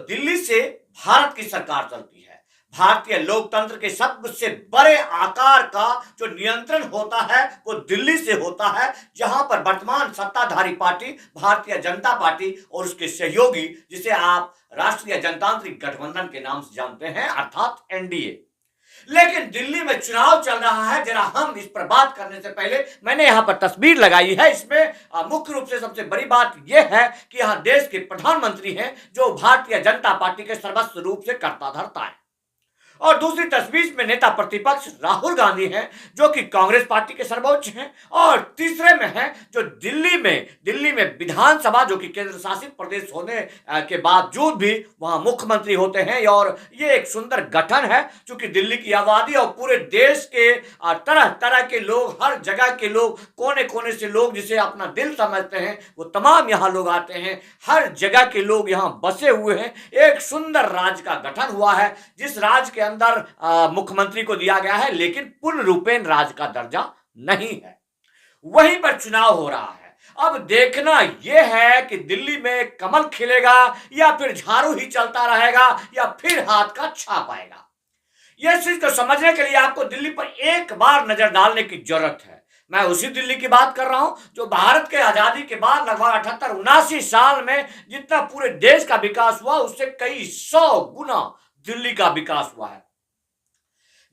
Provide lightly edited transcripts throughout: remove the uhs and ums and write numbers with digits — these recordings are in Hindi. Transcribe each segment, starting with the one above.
दिल्ली से भारत की सरकार चलती है। भारतीय लोकतंत्र के सबसे बड़े आकार का जो नियंत्रण होता है वो दिल्ली से होता है, जहां पर वर्तमान सत्ताधारी पार्टी भारतीय जनता पार्टी और उसके सहयोगी, जिसे आप राष्ट्रीय जनतांत्रिक गठबंधन के नाम से जानते हैं, अर्थात एनडीए। लेकिन दिल्ली में चुनाव चल रहा है। जरा हम इस पर बात करने से पहले मैंने यहां पर तस्वीर लगाई है। इसमें मुख्य रूप से सबसे बड़ी बात यह है कि यहां देश के प्रधानमंत्री हैं, जो भारतीय जनता पार्टी के सर्वस्व रूप से कर्ता धर्ता है। और दूसरी तस्वीर में नेता प्रतिपक्ष राहुल गांधी हैं, जो कि कांग्रेस पार्टी के सर्वोच्च हैं। और तीसरे में है जो दिल्ली में विधानसभा, जो कि केंद्र शासित प्रदेश होने के बावजूद भी वहां मुख्यमंत्री होते हैं। और ये एक सुंदर गठन है, क्योंकि दिल्ली की आबादी और पूरे देश के तरह तरह के लोग, हर जगह के लोग, कोने कोने से लोग जिसे अपना दिल समझते हैं, वो तमाम यहाँ लोग आते हैं। हर जगह के लोग यहाँ बसे हुए हैं। एक सुंदर राज्य का गठन हुआ है, जिस राज्य के अंदर मुख्यमंत्री को दिया गया है, लेकिन पूर्ण रूपेण राज्य का दर्जा नहीं है। वहीं पर चुनाव हो रहा है। अब देखना यह है कि दिल्ली में कमल खिलेगा या फिर झाड़ू ही चलता रहेगा या फिर हाथ का छाप आएगा। यह चीज को समझने के लिए आपको दिल्ली पर एक बार नजर डालने की जरूरत है। मैं उसी दिल्ली की बात कर रहा हूं जो भारत के आजादी के बाद लगभग 78-79 साल में जितना पूरे देश का विकास हुआ, उससे कई 100 गुना दिल्ली का विकास हुआ है।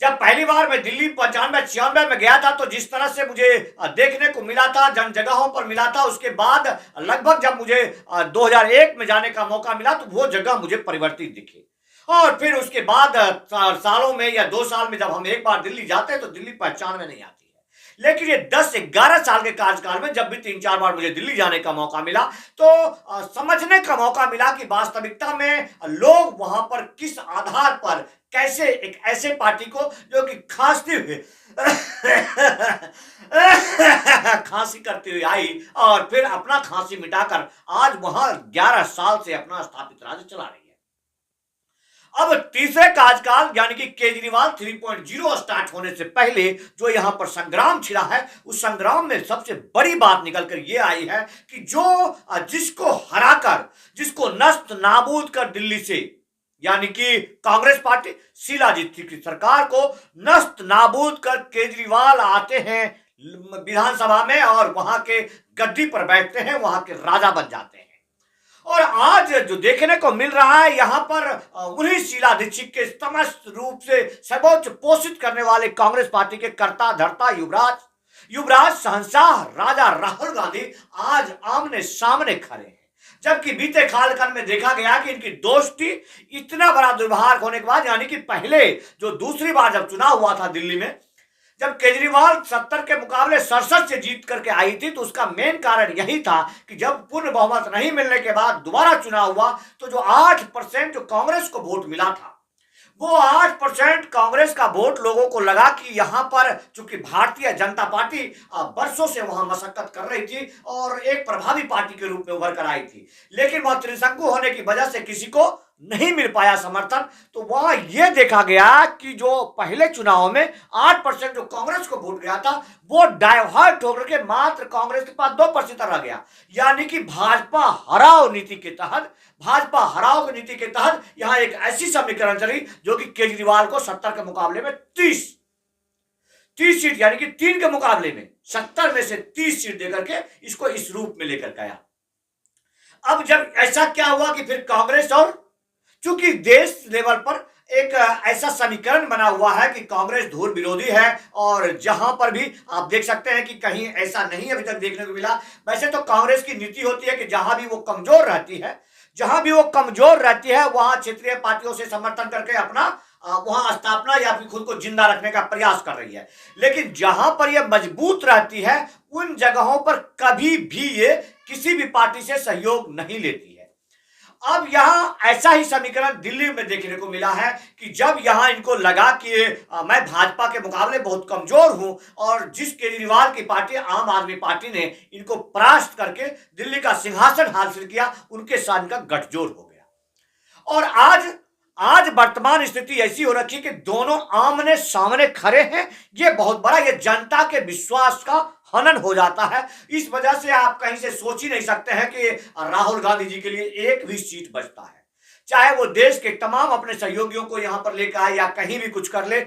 जब पहली बार मैं दिल्ली 95-96 में गया था, तो जिस तरह से मुझे देखने को मिला था, जन जगहों पर मिला था, उसके बाद लगभग जब मुझे 2001 में जाने का मौका मिला, तो वो जगह मुझे परिवर्तित दिखी। और फिर उसके बाद सालों में या 2 साल में जब हम एक बार दिल्ली जाते हैं, तो दिल्ली पहचान में नहीं आती है। लेकिन ये 10-11 साल के कार्यकाल में जब भी 3-4 बार मुझे दिल्ली जाने का मौका मिला, तो समझने का मौका मिला कि वास्तविकता में लोग वहां पर किस आधार पर, कैसे एक ऐसे पार्टी को जो कि खांसते हुए खांसी करती हुई आई और फिर अपना खांसी मिटाकर आज वहां 11 साल से अपना स्थापित राज्य चला रही है। अब तीसरे कार्यकाल यानी कि केजरीवाल 3.0 स्टार्ट होने से पहले जो यहां पर संग्राम छिड़ा है, उस संग्राम में सबसे बड़ी बात निकलकर यह आई है कि जिसको हराकर, जिसको नष्ट नाबूद कर दिल्ली से, यानी कि कांग्रेस पार्टी शिलाजीत की सरकार को नष्ट नाबूद कर केजरीवाल आते हैं विधानसभा में और वहां के गद्दी पर बैठते हैं, वहां के राजा बन जाते हैं। और आज जो देखने को मिल रहा है, यहां पर उन्हीं शीला दीक्षित के समस्त रूप से सर्वोच्च पोषित करने वाले कांग्रेस पार्टी के कर्ता धर्ता युवराज शहंशाह राजा राहुल गांधी आज आमने सामने खड़े हैं। जबकि बीते कालखंड में देखा गया कि इनकी दोस्ती इतना बड़ा दुर्भाग्य होने के बाद, यानी कि पहले जो दूसरी बार जब चुनाव हुआ था दिल्ली में, जब केजरीवाल 70 के मुकाबले 67 से जीत करके आई थी, तो उसका मेन कारण यही था कि जब पूर्ण बहुमत नहीं मिलने के बाद दोबारा चुनाव हुआ, तो जो 8% जो कांग्रेस को वोट मिला था, वो 8% कांग्रेस का वोट लोगों को लगा कि यहां पर चूंकि भारतीय जनता पार्टी बरसों से वहां मशक्कत कर रही थी और एक प्रभावी पार्टी के रूप में उभर कर आई थी, लेकिन वह त्रिशंकु होने की वजह से किसी को नहीं मिल पाया समर्थन। तो वहां यह देखा गया कि जो पहले चुनाव में 8% जो कांग्रेस को वोट गया था, वो डाइवर्ट होकर के मात्र कांग्रेस के पास 2% रह गया। यानी कि भाजपा हराओ नीति के तहत यहां एक ऐसी समीकरण चली जो कि केजरीवाल को 70 के मुकाबले में 30 सीट, यानी कि 3 के मुकाबले में 70 में से 30 सीट देकर के इसको इस रूप में लेकर गया। अब जब ऐसा क्या हुआ कि फिर कांग्रेस, और चूंकि देश लेवल पर एक ऐसा समीकरण बना हुआ है कि कांग्रेस धूर विरोधी है, और जहां पर भी आप देख सकते हैं कि कहीं ऐसा नहीं अभी तक देखने को मिला। वैसे तो कांग्रेस की नीति होती है कि जहां भी वो कमजोर रहती है वहां क्षेत्रीय पार्टियों से समर्थन करके अपना वहां स्थापना या फिर खुद को जिंदा रखने का प्रयास कर रही है। लेकिन जहां पर यह मजबूत रहती है, उन जगहों पर कभी भी ये किसी भी पार्टी से सहयोग नहीं लेती है। अब यहां ऐसा ही समीकरण दिल्ली में देखने को मिला है कि जब यहां इनको लगा कि मैं भाजपा के मुकाबले बहुत कमजोर हूं, और जिस केजरीवाल की पार्टी आम आदमी पार्टी ने इनको परास्त करके दिल्ली का सिंहासन हासिल किया, उनके साथ इनका गठजोड़ हो गया। और आज वर्तमान स्थिति ऐसी हो रखी कि दोनों आमने सामने खड़े हैं। ये बहुत बड़ा, ये जनता के विश्वास का हनन हो जाता है। इस वजह से आप कहीं से सोच ही नहीं सकते हैं कि राहुल गांधी जी के लिए एक भी सीट बचता है। चाहे वो देश के तमाम अपने सहयोगियों को यहां पर लेकर आए या कहीं भी कुछ कर ले,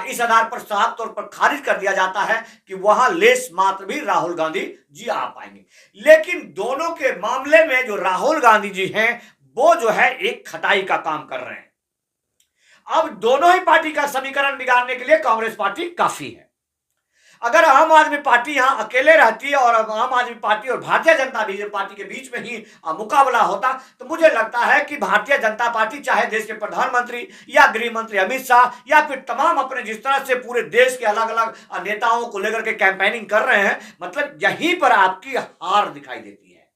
इस आधार पर साफ तौर पर खारिज कर दिया जाता है कि वहां लेस मात्र भी राहुल गांधी जी आ पाएंगे। लेकिन दोनों के मामले में जो राहुल गांधी जी हैं वो जो है एक खटाई का काम कर रहे हैं। अब दोनों ही पार्टी का समीकरण बिगाड़ने के लिए कांग्रेस पार्टी काफी है। अगर आम आदमी पार्टी यहां अकेले रहती और आम आदमी पार्टी और भारतीय जनता पार्टी के बीच में ही मुकाबला होता, तो मुझे लगता है कि भारतीय जनता पार्टी चाहे देश के प्रधानमंत्री या गृह मंत्री अमित शाह या फिर तमाम अपने जिस तरह से पूरे देश के अलग अलग नेताओं को लेकर के कैंपेनिंग कर रहे हैं, मतलब यहीं पर आपकी हार दिखाई देती है,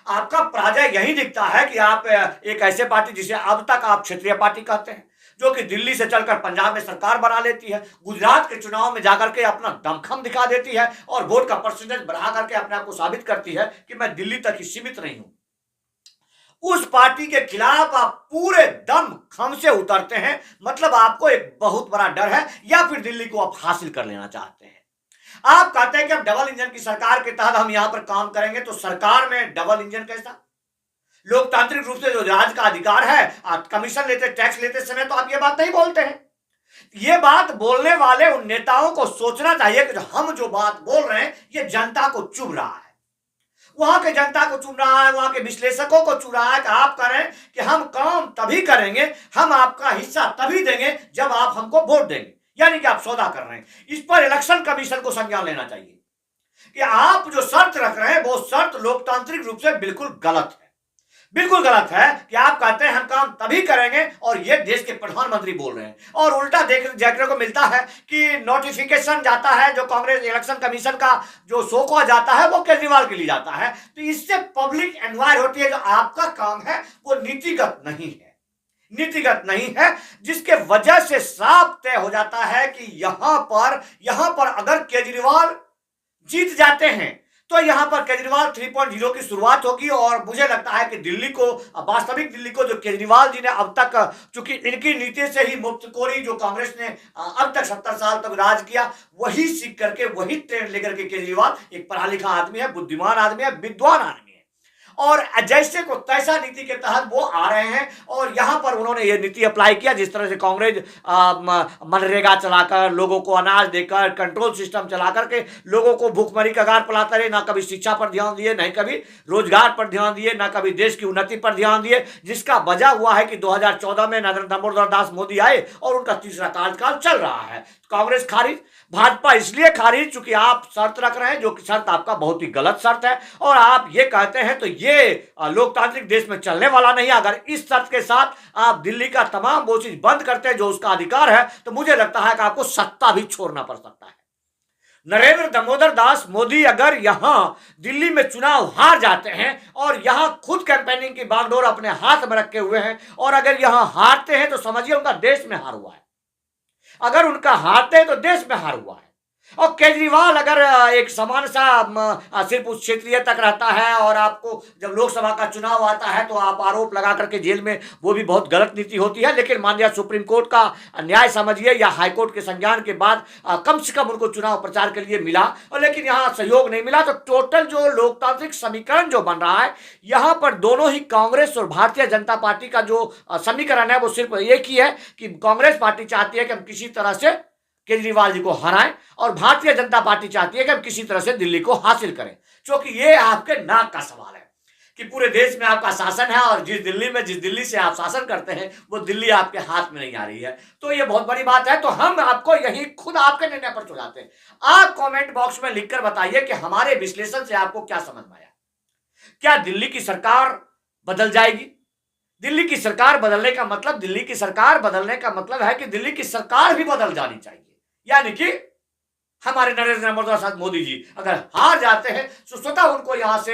आपका पराजय यही दिखता है कि आप एक ऐसे पार्टी जिसे अब तक आप क्षेत्रीय पार्टी कहते हैं, जो कि दिल्ली से चलकर पंजाब में सरकार बना लेती है, गुजरात के चुनाव में जाकर के अपना दमखम दिखा देती है और वोट का परसेंटेज बढ़ा करके अपने आप को साबित करती है कि मैं दिल्ली तक ही सीमित नहीं हूं। उस पार्टी के खिलाफ आप पूरे दम खम से उतरते हैं, मतलब आपको एक बहुत बड़ा डर है या फिर दिल्ली को आप हासिल कर लेना चाहते हैं। आप कहते हैं कि अब डबल इंजन की सरकार के तहत हम यहां पर काम करेंगे, तो सरकार में डबल इंजन कैसा? लोकतांत्रिक रूप से जो राज्य का अधिकार है, आप कमीशन लेते, टैक्स लेते समय तो आप ये बात नहीं बोलते हैं। ये बात बोलने वाले उन नेताओं को सोचना चाहिए कि हम जो बात बोल रहे हैं ये जनता को चुभ रहा है, वहां के जनता को चुभ रहा है, वहां के विश्लेषकों को चुभ रहा है कि आप करें कि हम काम तभी करेंगे, हम आपका हिस्सा तभी देंगे जब आप हमको वोट देंगे, यानी कि आप सौदा कर रहे हैं। इस पर इलेक्शन कमीशन को संज्ञान लेना चाहिए कि आप जो शर्त रख रहे हैं वो शर्त लोकतांत्रिक रूप से बिल्कुल गलत है। बिल्कुल गलत है कि आप कहते हैं हम काम तभी करेंगे और ये देश के प्रधानमंत्री बोल रहे हैं, और उल्टा देखने को मिलता है कि नोटिफिकेशन जाता है जो कांग्रेस इलेक्शन कमीशन का जो शोकॉ जाता है वो केजरीवाल के लिए जाता है। तो इससे पब्लिक एनवायर होती है, जो आपका काम है वो नीतिगत नहीं है, नीतिगत नहीं है, जिसके वजह से साफ तय हो जाता है कि यहां पर अगर केजरीवाल जीत जाते हैं तो यहां पर केजरीवाल 3.0 की शुरुआत होगी। और मुझे लगता है कि दिल्ली को, वास्तविक दिल्ली को, जो केजरीवाल जी ने अब तक, चूंकि इनकी नीति से ही मुफ्तखोरी जो कांग्रेस ने अब तक 70 साल तक राज किया, वही सीख करके, वही ट्रेंड लेकर के केजरीवाल एक पढ़ा लिखा आदमी है, बुद्धिमान आदमी है, विद्वान आदमी है, और जैसे को तैसा नीति के तहत वो आ रहे हैं। और यहां पर उन्होंने ये नीति अप्लाई किया, जिस तरह से कांग्रेस मनरेगा चलाकर, लोगों को अनाज देकर, कंट्रोल सिस्टम चला करके लोगों को भूखमरी कगार पलाता रहे, ना कभी शिक्षा पर ध्यान दिए, नहीं कभी रोजगार पर ध्यान दिए, ना कभी देश की उन्नति पर ध्यान दिए, जिसका वजह हुआ है कि 2014 में नरेंद्र दामोदर दास मोदी आए और उनका तीसरा कार्यकाल चल रहा है। कांग्रेस खारिज, भाजपा इसलिए खारिज चूंकि आप शर्त रख रहे हैं, जो कि शर्त आपका बहुत ही गलत शर्त है, और आप ये कहते हैं तो ये लोकतांत्रिक देश में चलने वाला नहीं है। अगर इस शर्त के साथ आप दिल्ली का तमाम वो चीज बंद करते हैं जो उसका अधिकार है, तो मुझे लगता है कि आपको सत्ता भी छोड़ना पड़ सकता है। नरेंद्र दामोदर दास मोदी अगर यहां दिल्ली में चुनाव हार जाते हैं और यहां खुद कैंपेनिंग की बागडोर अपने हाथ में रखे हुए हैं, और अगर यहां हारते हैं तो समझिए उनका देश में हार हुआ है, अगर उनका हारते हैं तो देश में हार हुआ है। और केजरीवाल अगर एक समान सा सिर्फ उस क्षेत्रीय तक रहता है, और आपको जब लोकसभा का चुनाव आता है तो आप आरोप लगा करके जेल में, वो भी बहुत गलत नीति होती है। लेकिन मान लिया सुप्रीम कोर्ट का न्याय समझिए या हाईकोर्ट के संज्ञान के बाद कम से कम उनको चुनाव प्रचार के लिए मिला, और लेकिन यहाँ सहयोग नहीं मिला, तो टोटल जो लोकतांत्रिक समीकरण जो बन रहा है, यहाँ पर दोनों ही कांग्रेस और भारतीय जनता पार्टी का जो समीकरण है वो सिर्फ एक ही है कि कांग्रेस पार्टी चाहती है कि हम किसी तरह से केजरीवाल जी को हराएं, और भारतीय जनता पार्टी चाहती है कि हम किसी तरह से दिल्ली को हासिल करें। क्योंकि ये आपके नाक का सवाल है कि पूरे देश में आपका शासन है, और जिस दिल्ली से आप शासन करते हैं वो दिल्ली आपके हाथ में नहीं आ रही है, तो ये बहुत बड़ी बात है। तो हम आपको यही खुद आपके निर्णय पर छोड़ाते हैं। आप कमेंट बॉक्स में लिखकर बताइए कि हमारे विश्लेषण से आपको क्या समझ में आया। क्या दिल्ली की सरकार बदल जाएगी? दिल्ली की सरकार बदलने का मतलब, है कि दिल्ली की सरकार भी बदल जानी चाहिए, यानी कि हमारे नरेंद्र दामोदर मोदी जी अगर हार जाते हैं तो स्वतः उनको यहां से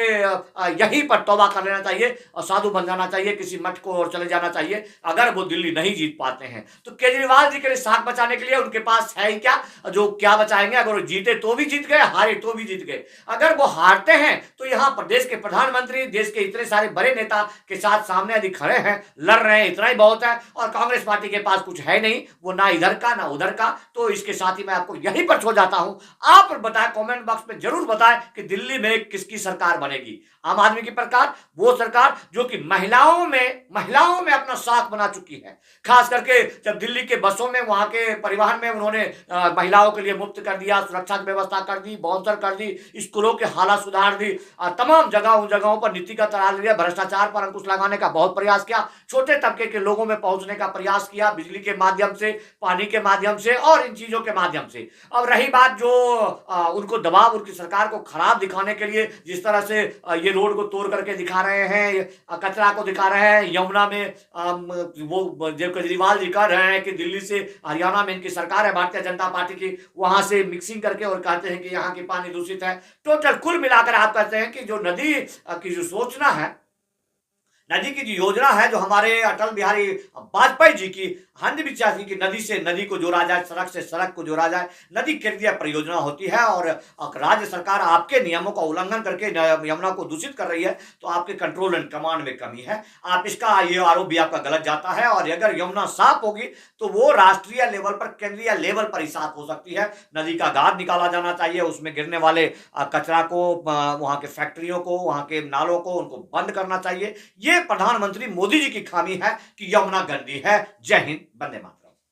यहीं पर तौबा कर लेना चाहिए और साधु बन जाना चाहिए, किसी मठ को और चले जाना चाहिए। अगर वो दिल्ली नहीं जीत पाते हैं तो केजरीवाल जी के लिए साख बचाने के लिए उनके पास है ही क्या, जो क्या बचाएंगे? अगर वो जीते तो भी जीत गए, हारे तो भी जीत गए। अगर वो हारते हैं तो यहाँ पर देश के प्रधानमंत्री, देश के इतने सारे बड़े नेता के साथ सामने यदि खड़े हैं, लड़ रहे हैं, इतना ही बहुत है। और कांग्रेस पार्टी के पास कुछ है नहीं, वो ना इधर का ना उधर का। तो इसके साथ ही मैं आपको यहीं पर छोड़ जाता हूं। आप बताएं, कमेंट बॉक्स में जरूर बताएं कि दिल्ली में किसकी सरकार बनेगी। आम आदमी की सरकार, वो सरकार जो कि महिलाओं में अपना साख बना चुकी है। खास करके जब दिल्ली के बसों में, वहां के परिवहन में उन्होंने महिलाओं के लिए मुफ्त कर दिया, सुरक्षा की व्यवस्था कर दी, बाउंसर कर दी, स्कूलों के हालात सुधार दी, तमाम जगहों पर नीति का तराज लिया, भ्रष्टाचार पर अंकुश लगाने का बहुत प्रयास किया, छोटे तबके के लोगों में पहुंचने का प्रयास किया, बिजली के माध्यम से, पानी के माध्यम से और इन चीजों के माध्यम से। अब रही बात जो उनको दबाव, उनकी सरकार को खराब दिखाने के लिए जिस तरह से ये रोड को तोड़ करके दिखा रहे हैं, कचरा को दिखा रहे हैं, यमुना में वो जो केजरीवाल जी कह रहे हैं कि दिल्ली से, हरियाणा में इनकी सरकार है भारतीय जनता पार्टी की, वहां से मिक्सिंग करके और कहते हैं कि यहाँ की पानी दूषित है। टोटल कुल मिलाकर आप कहते हैं कि जो नदी की जो सोचना है, नदी की जो योजना है, जो हमारे अटल बिहारी वाजपेयी जी की, हमने भी चाहती कि नदी से नदी को जोड़ा जाए, सड़क से सड़क को जोड़ा जाए। नदी केंद्रीय परियोजना होती है और राज्य सरकार आपके नियमों का उल्लंघन करके यमुना को दूषित कर रही है, तो आपके कंट्रोल एंड कमांड में कमी है। आप इसका ये आरोप भी आपका गलत जाता है। और अगर यमुना साफ होगी तो वो राष्ट्रीय लेवल पर, केंद्रीय लेवल पर ही साफ हो सकती है। नदी का गाद निकाला जाना चाहिए, उसमें गिरने वाले कचरा को, वहां के फैक्ट्रियों को, वहां के नालों को, उनको बंद करना चाहिए। ये प्रधानमंत्री मोदी जी की खामी है कि यमुना गंदी है। जय हिंद, वंदे मातरम।